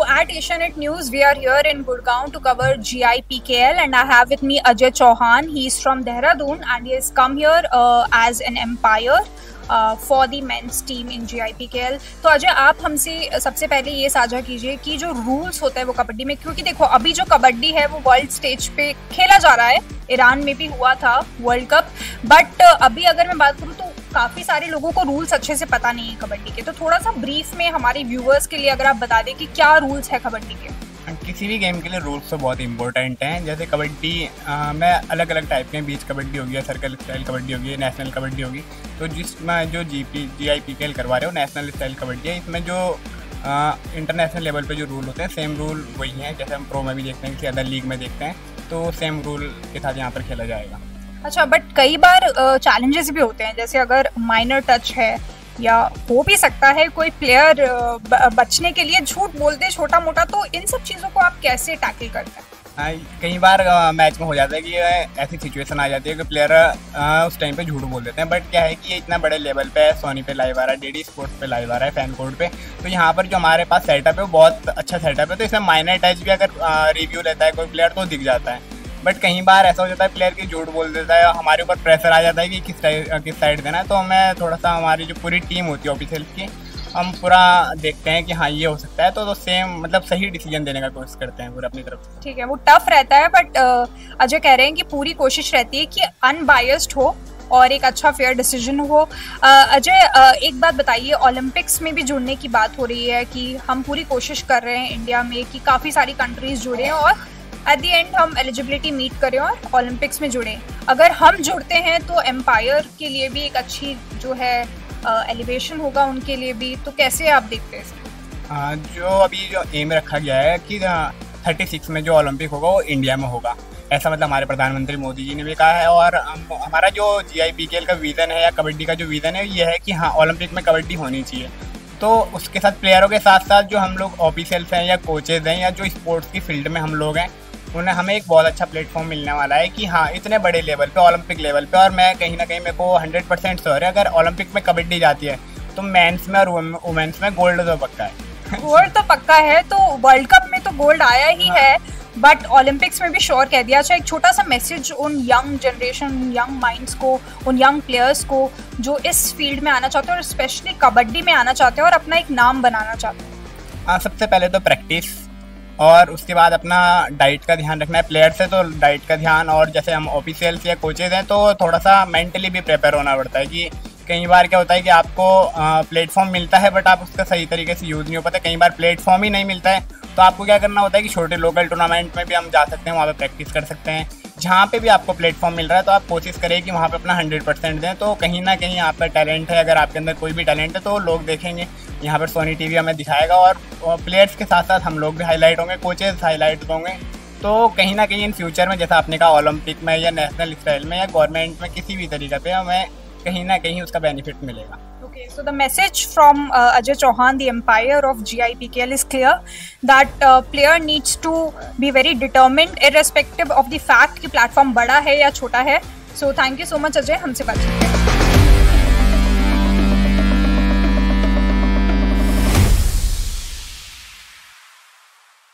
at Asianet News, we are here in Gurgaon to cover GIPKL, and I have with me Ajay Chauhan. He's from Dehradun and he has come here as an umpire for the men's team in GIPKL. तो अजय, आप हमसे सबसे पहले ये साझा कीजिए कि जो रूल्स होता है वो कबड्डी में, क्योंकि देखो अभी जो कबड्डी है वो वर्ल्ड स्टेज पे खेला जा रहा है, ईरान में भी हुआ था वर्ल्ड कप, बट अभी अगर मैं बात करूँ तो काफी सारे लोगों को रूल्स अच्छे से पता नहीं है कबड्डी के। तो थोड़ा सा ब्रीफ में हमारे व्यूअर्स के लिए अगर आप बता दें कि क्या रूल्स है कबड्डी के। किसी भी गेम के लिए रूल्स तो बहुत इंपॉर्टेंट हैं। जैसे कबड्डी में अलग अलग टाइप के बीच कबड्डी होगी, सर्कल स्टाइल कबड्डी होगी, नेशनल कबड्डी होगी। तो जिसमें जो GIPKL करवा रहे हो नेशनल स्टाइल कबड्डी है, इसमें जो इंटरनेशनल लेवल पे जो रूल होते हैं सेम रूल वही हैं जैसे हम प्रो में भी देखते हैं, किसी अदर लीग में देखते हैं, तो सेम रूल के साथ यहाँ पर खेला जाएगा। अच्छा, बट कई बार चैलेंजेस भी होते हैं, जैसे अगर माइनर टच है या हो भी सकता है कोई प्लेयर बचने के लिए झूठ बोलते हैं छोटा मोटा, तो इन सब चीज़ों को आप कैसे टैकल करते हैं? कई बार मैच में हो जाता है कि ऐसी सिचुएशन आ जाती है कि प्लेयर उस टाइम पे झूठ बोल देते हैं, बट क्या है कि ये इतना बड़े लेवल पे सोनी पे लाइव आ रहा है, DD स्पोर्ट्स पे लाइव आ रहा है, फैन कोड पे, तो यहाँ पर जो हमारे पास सेटअप है वो बहुत अच्छा सेटअप है। तो इसमें माइनर टच भी अगर रिव्यू लेता है कोई प्लेयर तो दिख जाता है, बट कई बार ऐसा हो जाता है प्लेयर की झूठ बोल देता है, हमारे ऊपर प्रेशर आ जाता है कि किस साइड देना है। तो हमें थोड़ा सा हमारी जो पूरी टीम होती है ऑफिशियल्स की, हम पूरा देखते हैं कि हाँ ये हो सकता है, तो सेम मतलब सही डिसीजन देने का कोशिश करते हैं पूरा अपनी तरफ से। ठीक है, वो टफ रहता है, बट अजय कह रहे हैं कि पूरी कोशिश रहती है कि अनबायस्ड हो और एक अच्छा फेयर डिसीजन हो। अजय, एक बात बताइए, ओलंपिक्स में भी जुड़ने की बात हो रही है कि हम पूरी कोशिश कर रहे हैं इंडिया में कि काफ़ी सारी कंट्रीज जुड़े हैं और एट द एंड हम एलिजिबिलिटी मीट करें और ओलंपिक्स में जुड़ें। अगर हम जुड़ते हैं तो एम्पायर के लिए भी एक अच्छी जो है एलिवेशन होगा उनके लिए भी, तो कैसे आप देखते हैं? जो अभी जो एम रखा गया है कि 36 में जो ओलंपिक होगा वो इंडिया में होगा, ऐसा मतलब हमारे प्रधानमंत्री मोदी जी ने भी कहा है। और हमारा जो GIPKL का विज़न है या कबड्डी का जो विज़न है ये है कि हाँ ओलंपिक में कबड्डी होनी चाहिए। तो उसके साथ प्लेयरों के साथ साथ जो हम लोग ऑफिशियल्स हैं या कोचेज़ हैं या जो स्पोर्ट्स की फील्ड में हम लोग हैं, उन्हें हमें एक बहुत अच्छा प्लेटफॉर्म मिलने वाला है कि हाँ इतने बड़े लेवल पे, ओलंपिक लेवल पे, और मैं कहीं ना कहीं मेरे को 100% श्योर है अगर ओलंपिक में कबड्डी जाती है तो मेंस में और वुमेन्स में गोल्ड तो पक्का है। गोल्ड तो पक्का है, तो वर्ल्ड कप में तो गोल्ड आया ही है, बट ओलंपिक्स में भी श्योर कह दिया। अच्छा, एक छोटा सा मैसेज उन यंग जनरेशन, यंग माइंड्स को, उन यंग प्लेयर्स को जो इस फील्ड में आना चाहते हैं और स्पेशली कबड्डी में आना चाहते हैं और अपना एक नाम बनाना चाहते हैं। सबसे पहले तो प्रैक्टिस और उसके बाद अपना डाइट का ध्यान रखना है। प्लेयर से तो डाइट का ध्यान, और जैसे हम ऑफिशियल्स या कोचेज हैं तो थोड़ा सा मेंटली भी प्रिपेयर होना पड़ता है कि कई बार क्या होता है कि आपको प्लेटफॉर्म मिलता है बट आप उसका सही तरीके से यूज़ नहीं हो पाता। कई बार प्लेटफॉर्म ही नहीं मिलता है तो आपको क्या करना होता है कि छोटे लोकल टूर्नामेंट में भी हम जा सकते हैं, वहाँ पे प्रैक्टिस कर सकते हैं। जहाँ पे भी आपको प्लेटफॉर्म मिल रहा है तो आप कोशिश करें कि वहाँ पे अपना 100% दें, तो कहीं ना कहीं आपका टैलेंट है, अगर आपके अंदर कोई भी टैलेंट है तो लोग देखेंगे। यहाँ पर सोनी TV हमें दिखाएगा और प्लेयर्स के साथ साथ हम लोग भी हाईलाइट होंगे, कोचेज हाईलाइट होंगे। तो कहीं ना कहीं इन फ्यूचर में जैसा आपने कहा ओलंपिक में या नेशनल स्टाइल में या गवर्नमेंट में किसी भी तरीके पे हमें कहीं ना कहीं उसका बेनिफिट मिलेगा। Okay, so the message from Ajay Chauhan, the umpire of GIPKL, is clear that player needs to be very determined, irrespective of the fact कि प्लेटफॉर्म बड़ा है या छोटा है। So thank you so much Ajay, हमसे बात करने के लिए।